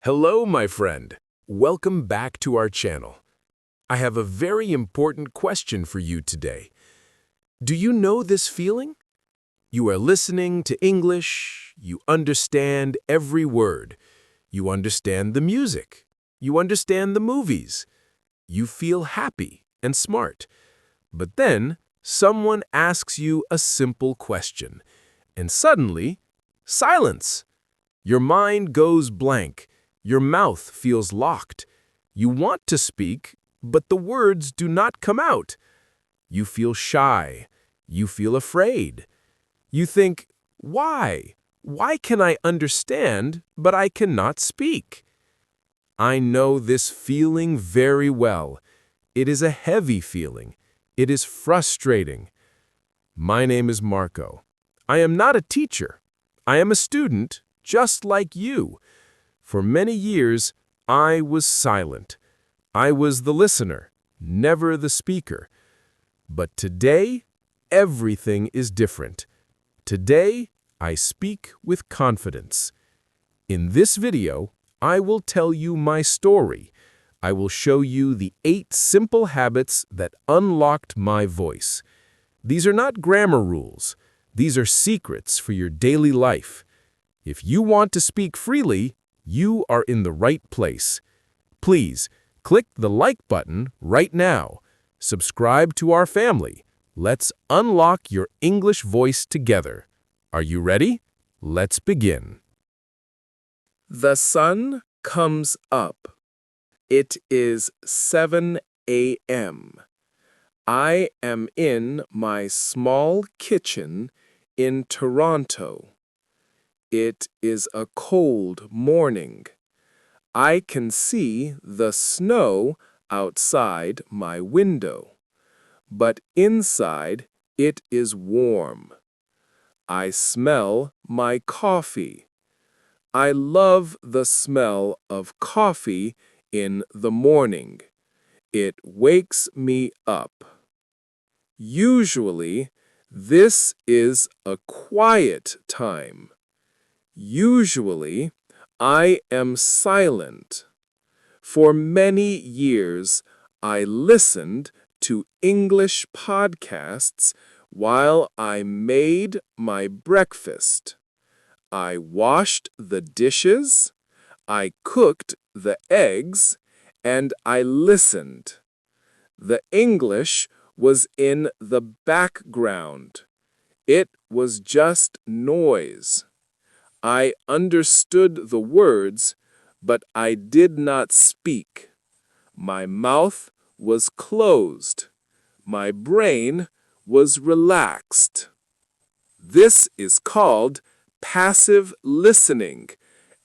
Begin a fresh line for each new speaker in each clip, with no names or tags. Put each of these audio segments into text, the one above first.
Hello, my friend. Welcome back to our channel. I have a very important question for you today. Do you know this feeling? You are listening to English, you understand every word, you understand the music, you understand the movies, you feel happy and smart. But then, someone asks you a simple question, and suddenly, silence. Your mind goes blank. Your mouth feels locked. You want to speak, but the words do not come out. You feel shy. You feel afraid. You think, why? Why can I understand, but I cannot speak? I know this feeling very well. It is a heavy feeling. It is frustrating. My name is Marco. I am not a teacher. I am a student, just like you. For many years, I was silent. I was the listener, never the speaker. But today, everything is different. Today, I speak with confidence. In this video, I will tell you my story. I will show you the 8 simple habits that unlocked my voice. These are not grammar rules. These are secrets for your daily life. If you want to speak freely, you are in the right place. Please, click the like button right now. Subscribe to our family. Let's unlock your English voice together. Are you ready? Let's begin.
The sun comes up. It is 7 a.m. I am in my small kitchen in Toronto. It is a cold morning. I can see the snow outside my window, but inside it is warm. I smell my coffee. I love the smell of coffee in the morning. It wakes me up. Usually, this is a quiet time. Usually, I am silent. For many years, I listened to English podcasts while I made my breakfast. I washed the dishes, I cooked the eggs, and I listened. The English was in the background. It was just noise. I understood the words, but I did not speak. My mouth was closed. My brain was relaxed. This is called passive listening.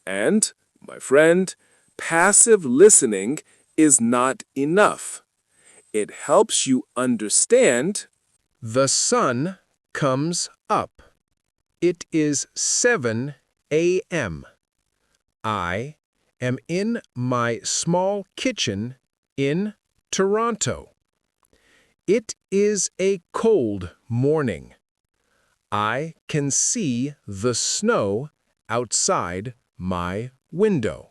And, my friend, passive listening is not enough. It helps you understand.
The sun comes up. It is 7 a.m. I am in my small kitchen in Toronto. It is a cold morning. I can see the snow outside my window,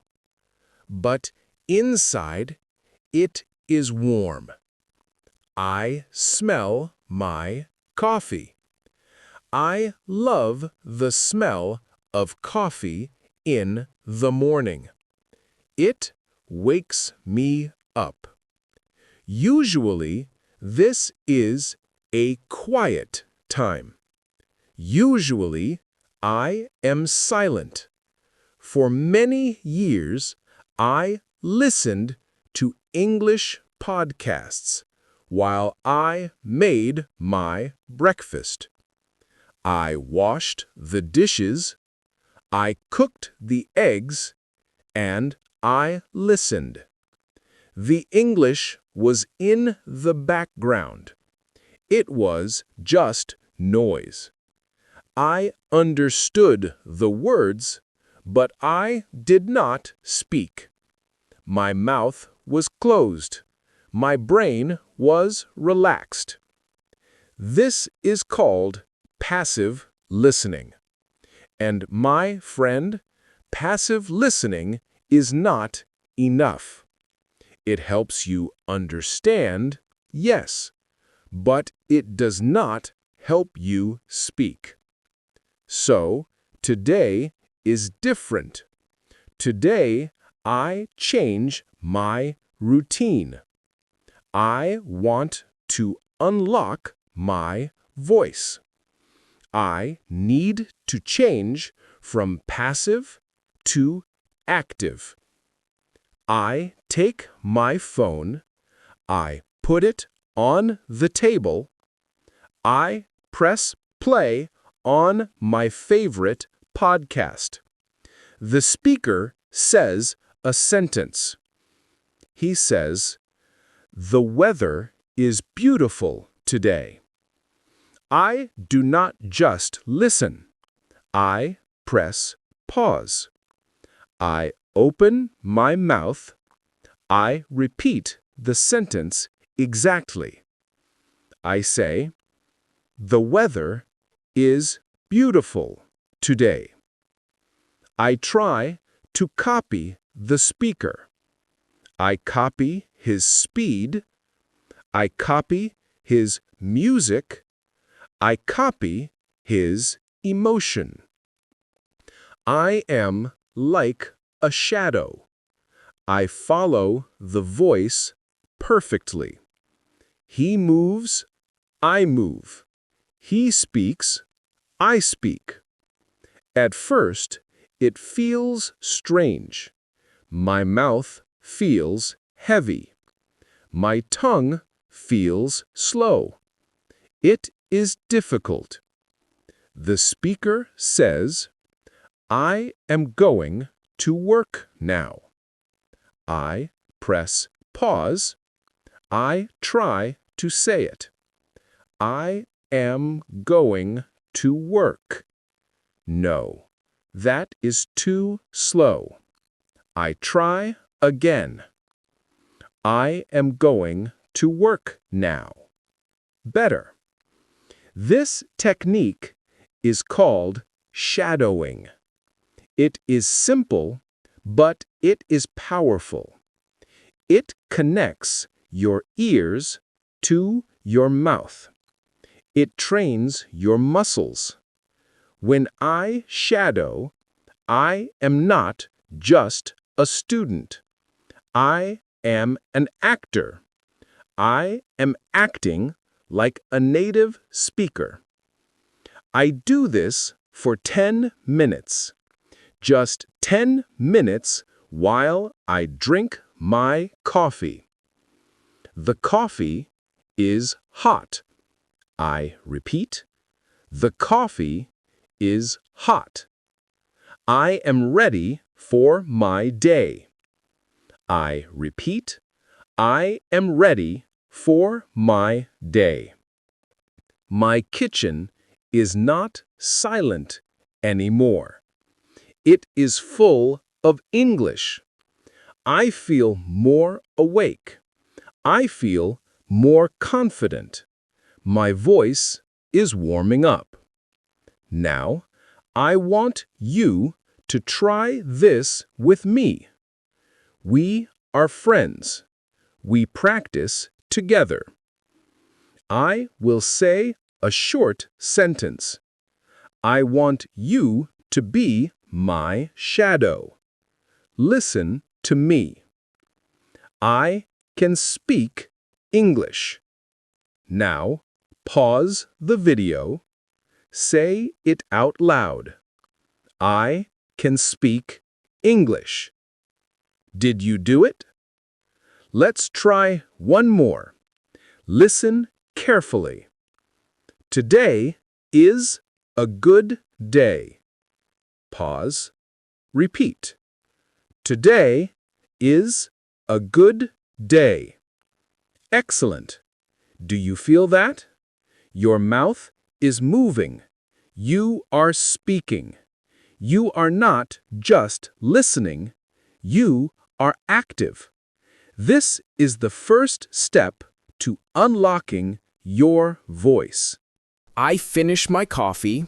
but inside it is warm. I smell my coffee. I love the smell of coffee in the morning. It wakes me up. Usually, this is a quiet time. Usually, I am silent. For many years, I listened to English podcasts while I made my breakfast. I washed the dishes, I cooked the eggs, and I listened. The English was in the background. It was just noise. I understood the words, but I did not speak. My mouth was closed. My brain was relaxed. This is called passive listening. And my friend, passive listening is not enough. It helps you understand, yes, but it does not help you speak. So, today is different. Today, I change my routine. I want to unlock my voice. I need to change from passive to active. I take my phone, I put it on the table, I press play on my favorite podcast. The speaker says a sentence. He says, "The weather is beautiful today." I do not just listen. I press pause. I open my mouth. I repeat the sentence exactly. I say, "The weather is beautiful today." I try to copy the speaker. I copy his speed. I copy his music. I copy his emotion. I am like a shadow. I follow the voice perfectly. He moves, I move. He speaks, I speak. At first, it feels strange. My mouth feels heavy. My tongue feels slow. It is difficult. The speaker says, "I am going to work now." I press pause. I try to say it. I am going to work. No, that is too slow. I try again. I am going to work now. Better. This technique is called shadowing. It is simple, but it is powerful. It connects your ears to your mouth. It trains your muscles. When I shadow, I am not just a student. I am an actor. I am acting like a native speaker. I do this for 10 minutes. Just 10 minutes while I drink my coffee. The coffee is hot. I repeat, the coffee is hot. I am ready for my day. I repeat, I am ready for my day. My kitchen is not silent anymore. It is full of English. I feel more awake. I feel more confident. My voice is warming up. Now, I want you to try this with me. We are friends. We practice together. I will say a short sentence. I want you to be my shadow. Listen to me. I can speak English. Now, pause the video. Say it out loud. I can speak English. Did you do it? Let's try one more. Listen carefully. Today is a good day. Pause. Repeat. Today is a good day. Excellent. Do you feel that? Your mouth is moving. You are speaking. You are not just listening. You are active. This is the first step to unlocking your voice. I finish my coffee.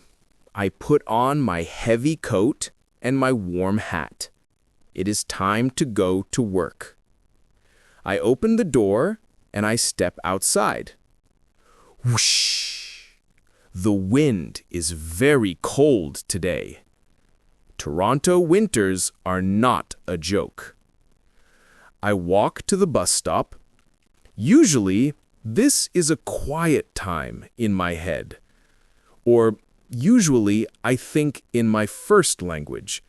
I put on my heavy coat and my warm hat.
It is time to go to work. I open the door and I step outside. Whoosh! The wind is very cold today. Toronto winters are not a joke. I walk to the bus stop. Usually, this is a quiet time in my head. Or usually, I think in my first language.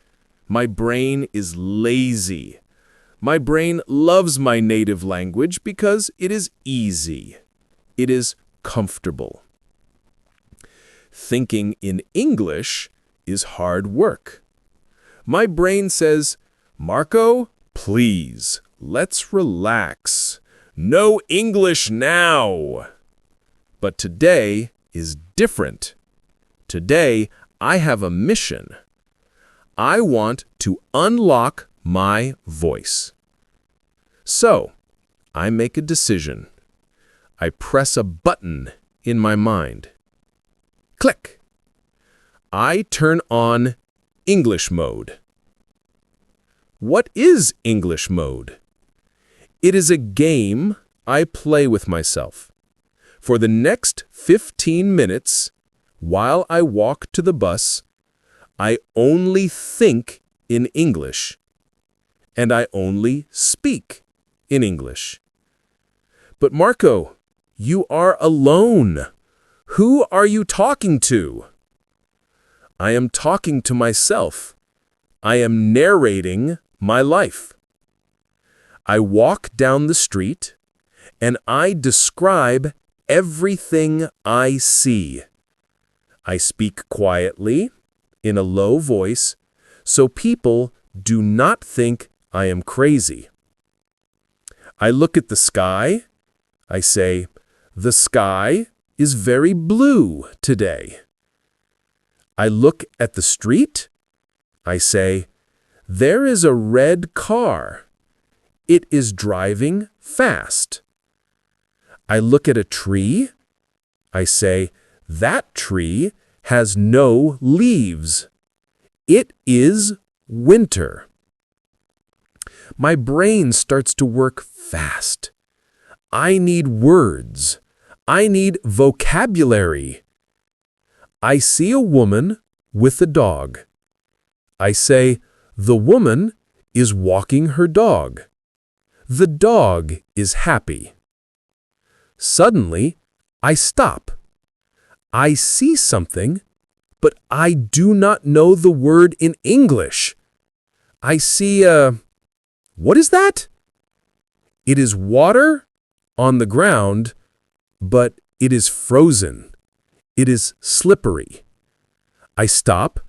My brain is lazy. My brain loves my native language because it is easy. It is comfortable. Thinking in English is hard work. My brain says, "Marco, please, let's relax. No English now." But today is different. Today, I have a mission. I want to unlock my voice. So, I make a decision. I press a button in my mind. Click. I turn on English mode. What is English mode? It is a game I play with myself. For the next 15 minutes, while I walk to the bus, I only think in English, and I only speak in English. But Marco, you are alone. Who are you talking to? I am talking to myself. I am narrating my life. I walk down the street, and I describe everything I see. I speak quietly, in a low voice, so people do not think I am crazy. I look at the sky. I say, "The sky is very blue today." I look at the street. I say, "There is a red car. It is driving fast." I look at a tree. I say, "That tree has no leaves. It is winter." My brain starts to work fast. I need words. I need vocabulary. I see a woman with a dog. I say, "The woman is walking her dog. The dog is happy." Suddenly, I stop. I see something, but I do not know the word in English. I see what is that? It is water on the ground, but it is frozen. It is slippery. I stop.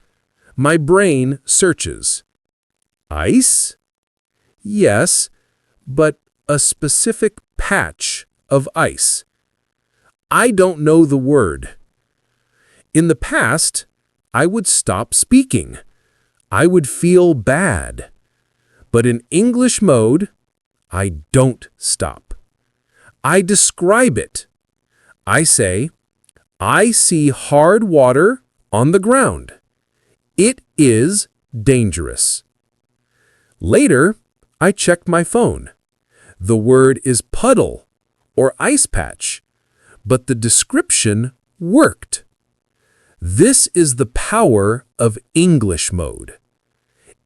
My brain searches. Ice? Yes, but a specific patch of ice. I don't know the word. In the past, I would stop speaking. I would feel bad. But in English mode, I don't stop. I describe it. I say, "I see hard water on the ground. It is dangerous." Later, I checked my phone. The word is puddle or ice patch, but the description worked. This is the power of English mode.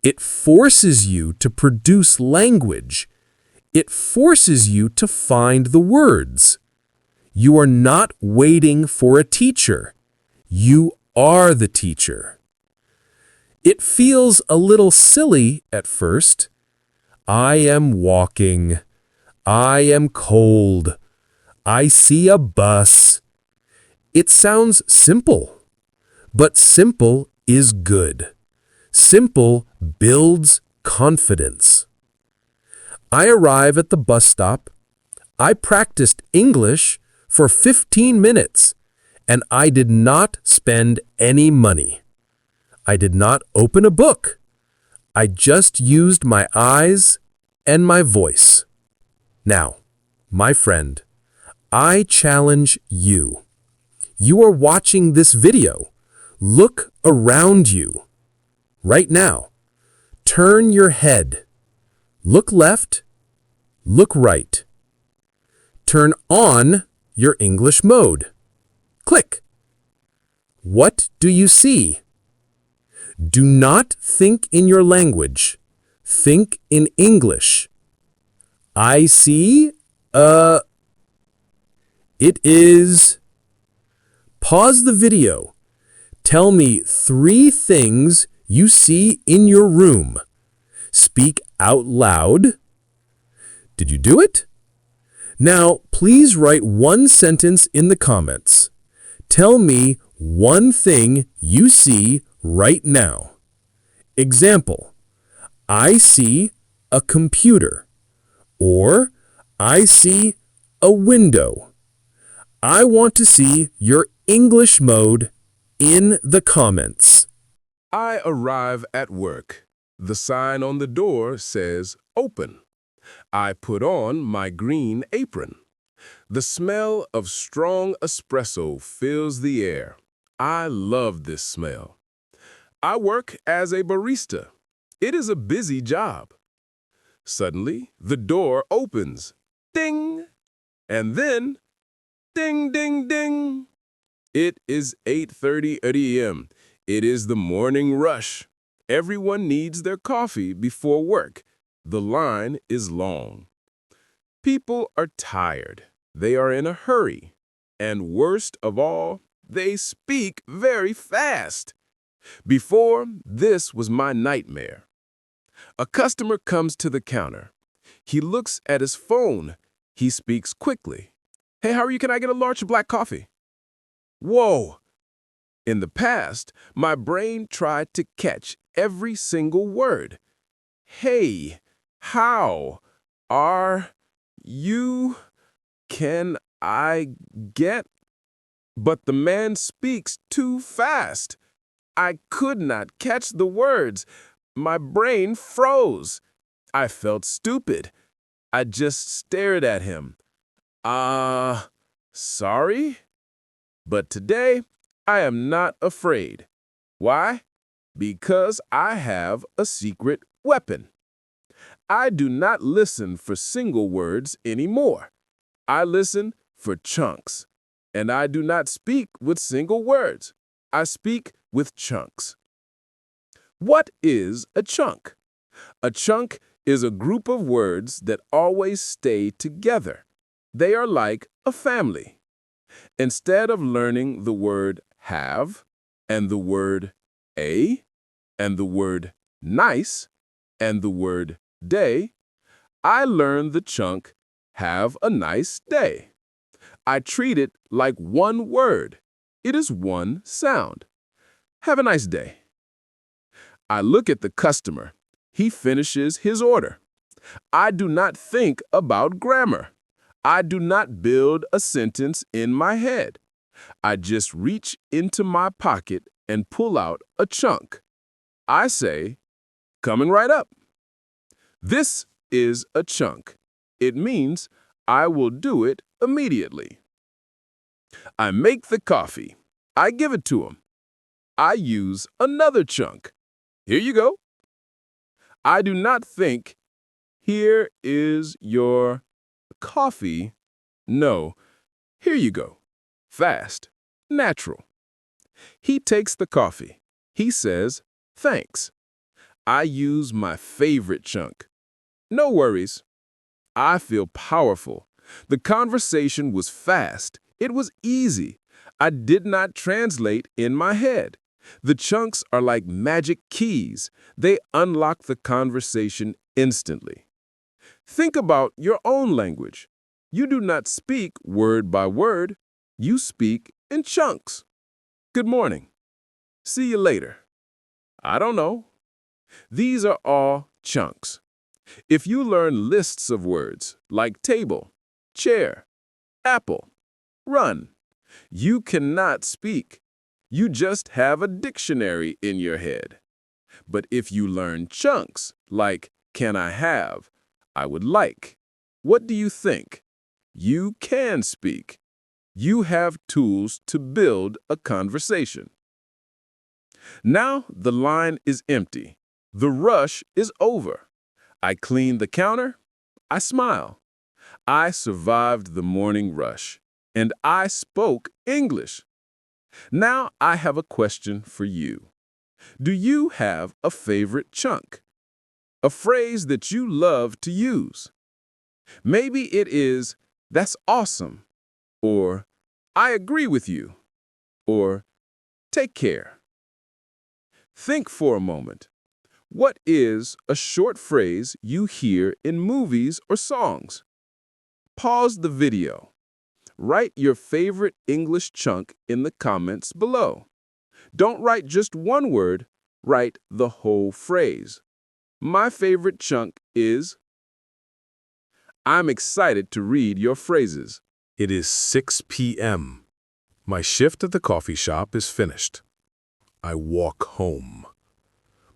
It forces you to produce language. It forces you to find the words. You are not waiting for a teacher. You are the teacher. It feels a little silly at first. I am walking. I am cold. I see a bus. It sounds simple. But simple is good. Simple builds confidence. I arrive at the bus stop. I practiced English for 15 minutes, and I did not spend any money. I did not open a book. I just used my eyes and my voice. Now, my friend, I challenge you. You are watching this video. Look around you. Right now, turn your head.
Look left, look right. Turn on your English mode. Click. What do you see? Do not think in your language. Think in English. I see, it is... Pause the video. Tell me 3 things you see in your room. Speak out loud. Did you do it? Now, please write 1 sentence in the comments. Tell me 1 thing you see right now. Example, I see a computer. Or, I see a window. I want to see your English mode in the comments.
I arrive at work. The sign on the door says open. I put on my green apron. The smell of strong espresso fills the air. I love this smell. I work as a barista. It is a busy job. Suddenly, the door opens. Ding! And then, ding, ding, ding! It is 8:30 a.m. It is the morning rush. Everyone needs their coffee before work. The line is long. People are tired. They are in a hurry. And worst of all, they speak very fast. Before, this was my nightmare. A customer comes to the counter. He looks at his phone. He speaks quickly. Hey, how are you? Can I get a large black coffee? Whoa! In the past, my brain tried to catch every single word. Hey, how are you? Can I get? But the man speaks too fast. I could not catch the words. My brain froze. I felt stupid. I just stared at him. Sorry? But today, I am not afraid. Why? Because I have a secret weapon. I do not listen for single words anymore. I listen for chunks. And I do not speak with single words. I speak with chunks. What is a chunk? A chunk is a group of words that always stay together. They are like a family. Instead of learning the word have, and the word a, and the word nice, and the word day, I learned the chunk have a nice day. I treat it like one word. It is one sound. Have a nice day. I look at the customer. He finishes his order. I do not think about grammar. I do not build a sentence in my head. I just reach into my pocket and pull out a chunk. I say, coming right up. This is a chunk. It means I will do it immediately. I make the coffee. I give it to him. I use another chunk. Here you go. I do not think, here is your coffee. No, here you go. Fast, natural. He takes the coffee. He says, thanks. I use my favorite chunk. No worries. I feel powerful. The conversation was fast. It was easy. I did not translate in my head. The chunks are like magic keys. They unlock the conversation instantly. Think about your own language. You do not speak word by word. You speak in chunks. Good morning. See you later. I don't know. These are all chunks. If you learn lists of words like table, chair, apple, run, you cannot speak. You just have a dictionary in your head. But if you learn chunks like can I have, I would like, what do you think? You can speak. You have tools to build a conversation. Now the line is empty. The rush is over. I clean the counter. I smile. I survived the morning rush, and I spoke English. Now I have a question for you. Do you have a favorite chunk? A phrase that you love to use? Maybe it is, "That's awesome," or "I agree with you," or "Take care." Think for a moment. What is a short phrase you hear in movies or songs? Pause the video. Write your favorite English chunk in the comments below. Don't write just one word, write the whole phrase. My favorite chunk is... I'm excited to read your phrases.
It is 6 p.m. My shift at the coffee shop is finished. I walk home.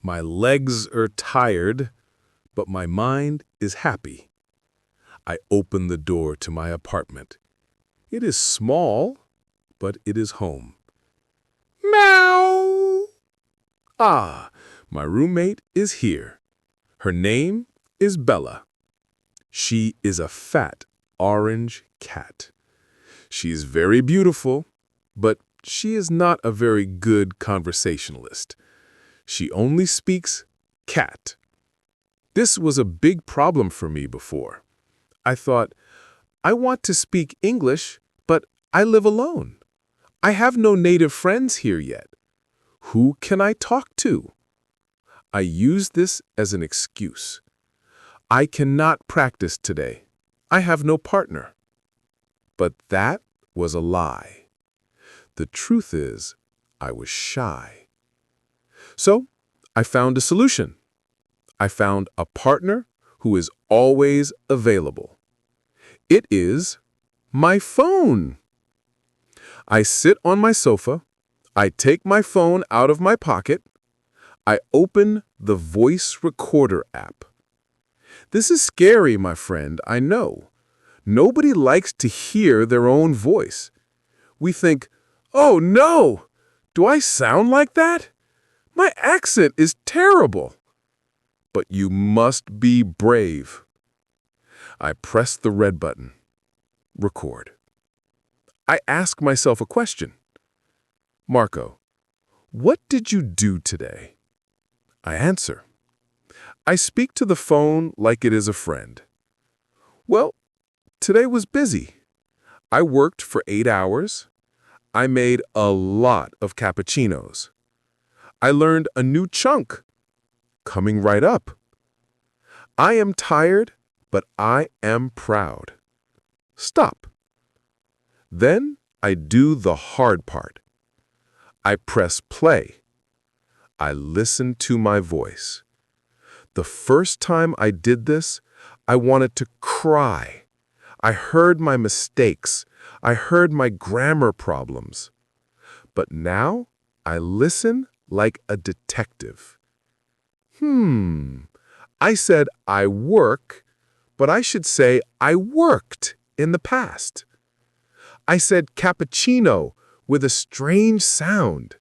My legs are tired, but my mind is happy. I open the door to my apartment. It is small, but it is home. Meow! Ah, my roommate is here. Her name is Bella. She is a fat orange cat. She is very beautiful, but she is not a very good conversationalist. She only speaks cat. This was a big problem for me before. I thought, I want to speak English, but I live alone. I have no native friends here yet. Who can I talk to? I used this as an excuse. I cannot practice today. I have no partner. But that was a lie. The truth is, I was shy. So, I found a solution. I found a partner who is always available. It is my phone. I sit on my sofa. I take my phone out of my pocket. I open the voice recorder app. This is scary, my friend, I know. Nobody likes to hear their own voice. We think, oh no, do I sound like that? My accent is terrible. But you must be brave. I press the red button. Record. I ask myself a question. Marco, what did you do today? I answer. I speak to the phone like it is a friend. Well, today was busy. I worked for 8 hours. I made a lot of cappuccinos. I learned a new chunk. Coming right up. I am tired, but I am proud. Stop. Then I do the hard part. I press play. I listen to my voice. The first time I did this, I wanted to cry. I heard my mistakes. I heard my grammar problems. But now I listen like a detective. I said I work, but I should say I worked in the past. I said cappuccino with a strange sound.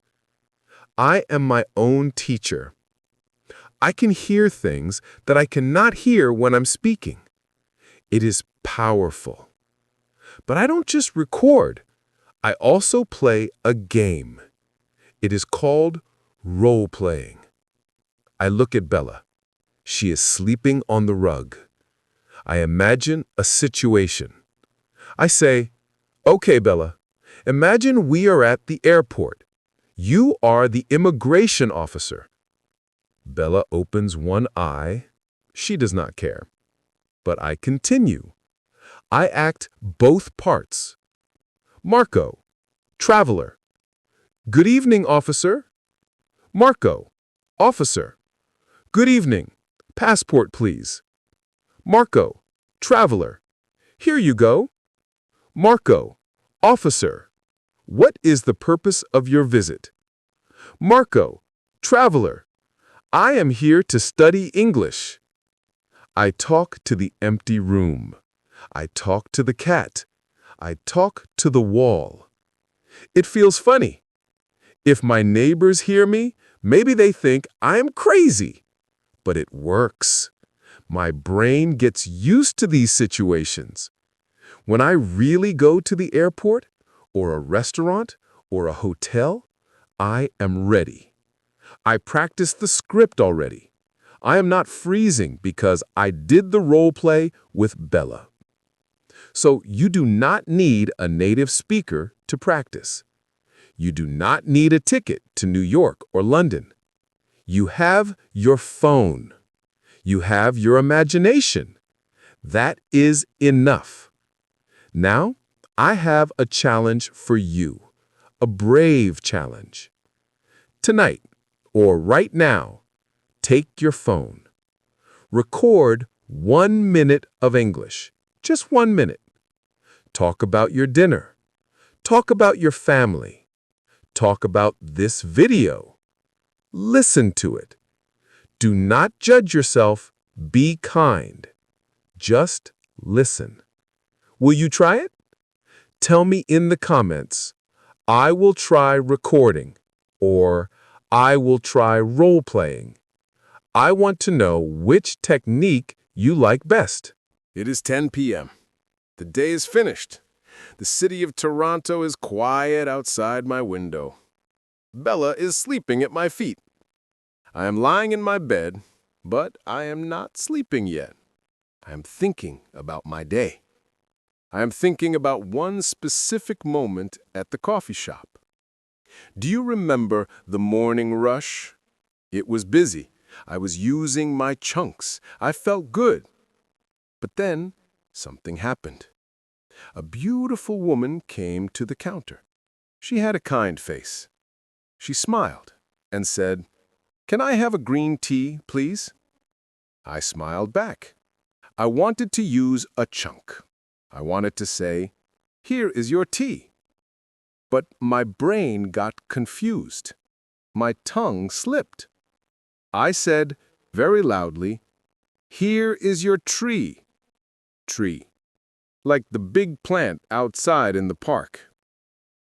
I am my own teacher. I can hear things that I cannot hear when I'm speaking. It is powerful. But I don't just record. I also play a game. It is called role-playing. I look at Bella. She is sleeping on the rug. I imagine a situation. I say, okay, Bella, imagine we are at the airport. You are the immigration officer. Bella opens one eye. She does not care. But I continue. I act both parts. Marco, traveler. Good evening, officer. Marco, officer. Good evening. Passport, please. Marco, traveler. Here you go. Marco, officer. What is the purpose of your visit? Marco, traveler. I am here to study English. I talk to the empty room. I talk to the cat. I talk to the wall. It feels funny. If my neighbors hear me, maybe they think I'm crazy. But it works. My brain gets used to these situations. When I really go to the airport, or a restaurant, or a hotel, I am ready. I practiced the script already. I am not freezing because I did the role play with Bella. So you do not need a native speaker to practice. You do not need a ticket to New York or London. You have your phone. You have your imagination. That is enough. Now, I have a challenge for you, a brave challenge. Tonight, or right now, take your phone. Record 1 minute of English, just 1 minute. Talk about your dinner. Talk about your family. Talk about this video. Listen to it. Do not judge yourself. Be kind. Just listen. Will you try it? Tell me in the comments, I will try recording, or I will try role-playing. I want to know which technique you like best.
It is 10 p.m. The day is finished. The city of Toronto is quiet outside my window. Bella is sleeping at my feet. I am lying in my bed, but I am not sleeping yet. I am thinking about my day. I am thinking about one specific moment at the coffee shop. Do you remember the morning rush? It was busy. I was using my chunks. I felt good. But then something happened. A beautiful woman came to the counter. She had a kind face. She smiled and said, "Can I have a green tea, please?" I smiled back. I wanted to use a chunk. I wanted to say, "Here is your tea." But my brain got confused. My tongue slipped. I said very loudly, "Here is your tree." Tree. Like the big plant outside in the park.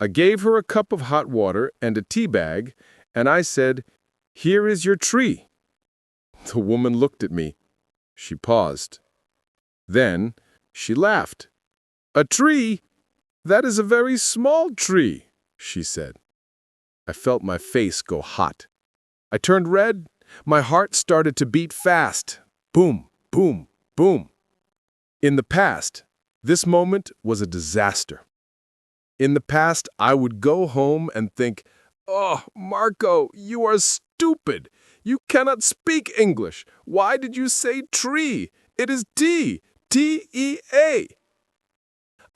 I gave her a cup of hot water and a tea bag, and I said, "Here is your tree." The woman looked at me. She paused. Then she laughed. "A tree? That is a very small tree," she said. I felt my face go hot. I turned red. My heart started to beat fast. Boom, boom, boom. In the past, this moment was a disaster. In the past, I would go home and think, "Oh, Marco, you are stupid. You cannot speak English. Why did you say tree? It is T, T-E-A."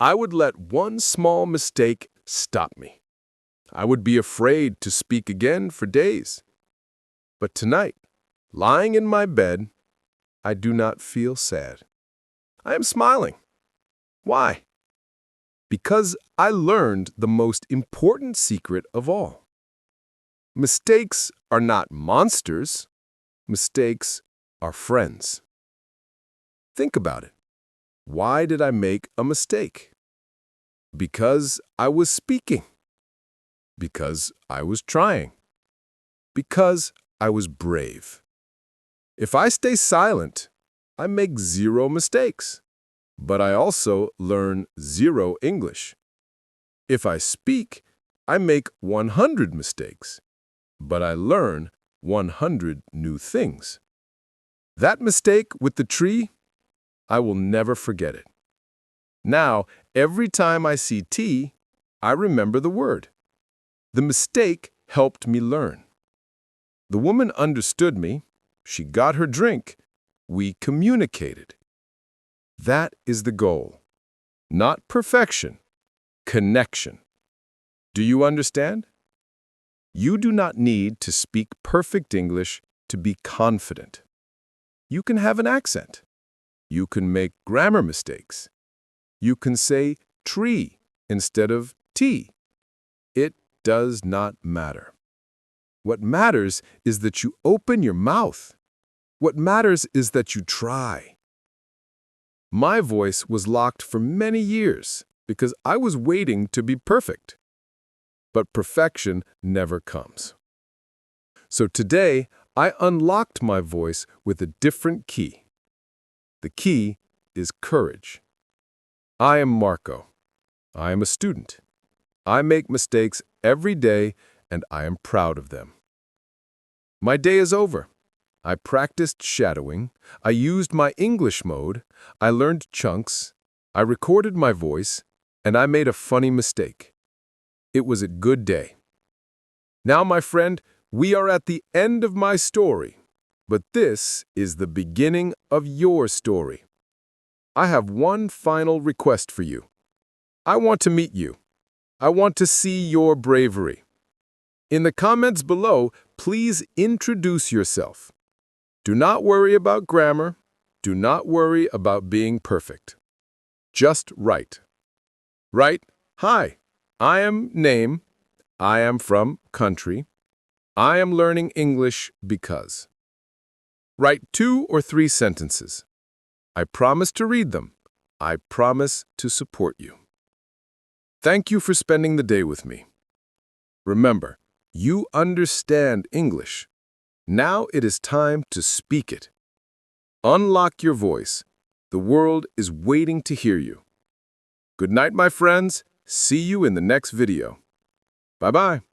I would let one small mistake stop me. I would be afraid to speak again for days. But tonight, lying in my bed, I do not feel sad. I am smiling. Why? Because I learned the most important secret of all. Mistakes are not monsters. Mistakes are friends. Think about it. Why did I make a mistake? Because I was speaking. Because I was trying. Because I was brave. If I stay silent, I make 0 mistakes. But I also learn 0 English. If I speak, I make 100 mistakes. But I learn 100 new things. That mistake with the tree, I will never forget it. Now, every time I see tea, I remember the word. The mistake helped me learn. The woman understood me. She got her drink. We communicated. That is the goal. Not perfection, connection. Do you understand? You do not need to speak perfect English to be confident. You can have an accent. You can make grammar mistakes. You can say tree instead of tea. It does not matter. What matters is that you open your mouth. What matters is that you try. My voice was locked for many years because I was waiting to be perfect. But perfection never comes. So today, I unlocked my voice with a different key.
The key is courage. I am Marco. I am a student. I make mistakes every day, and I am proud of them. My day is over. I practiced shadowing. I used my English mode. I learned chunks. I recorded my voice, and I made a funny mistake. It was a good day. Now, my friend, we are at the end of my story, but this is the beginning of your story. I have one final request for you. I want to meet you. I want to see your bravery. In the comments below, please introduce yourself. Do not worry about grammar. Do not worry about being perfect. Just write. Write, "Hi, I am name. I am from country. I am learning English because." Write 2 or 3 sentences. I promise to read them. I promise to support you. Thank you for spending the day with me. Remember, you understand English. Now it is time to speak it. Unlock your voice. The world is waiting to hear you. Good night, my friends. See you in the next video. Bye-bye.